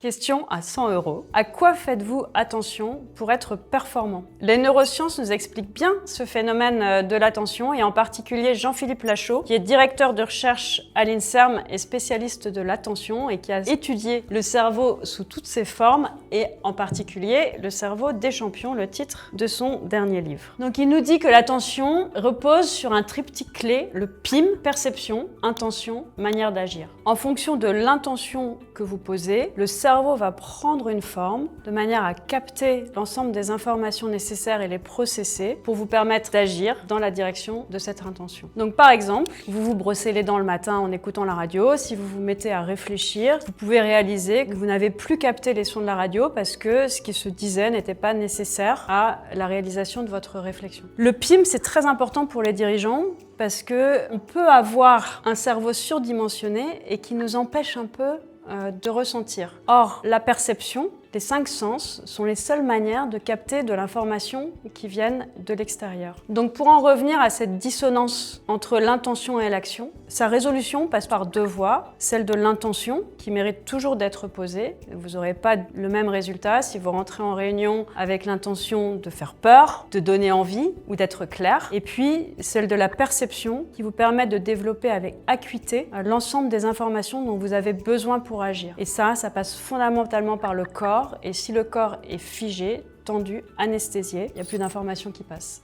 Question à 100 €. À quoi faites-vous attention pour être performant? Les neurosciences nous expliquent bien ce phénomène de l'attention et en particulier Jean-Philippe Lachaud, qui est directeur de recherche à l'INSERM et spécialiste de l'attention et qui a étudié le cerveau sous toutes ses formes et en particulier le cerveau des champions, le titre de son dernier livre. Donc il nous dit que l'attention repose sur un triptyque clé, le PIM, perception, intention, manière d'agir. En fonction de l'intention que vous posez, le cerveau va prendre une forme de manière à capter l'ensemble des informations nécessaires et les processer pour vous permettre d'agir dans la direction de cette intention. Donc par exemple, vous vous brossez les dents le matin en écoutant la radio, si vous vous mettez à réfléchir, vous pouvez réaliser que vous n'avez plus capté les sons de la radio parce que ce qui se disait n'était pas nécessaire à la réalisation de votre réflexion. Le PIM, c'est très important pour les dirigeants parce qu'on peut avoir un cerveau surdimensionné et qui nous empêche un peu de ressentir. Or, la perception, les 5 sens sont les seules manières de capter de l'information qui viennent de l'extérieur. Donc pour en revenir à cette dissonance entre l'intention et l'action, sa résolution passe par 2 voies. Celle de l'intention, qui mérite toujours d'être posée. Vous n'aurez pas le même résultat si vous rentrez en réunion avec l'intention de faire peur, de donner envie ou d'être clair. Et puis celle de la perception, qui vous permet de développer avec acuité l'ensemble des informations dont vous avez besoin pour agir. Et ça passe fondamentalement par le corps. Et si le corps est figé, tendu, anesthésié, il n'y a plus d'informations qui passent.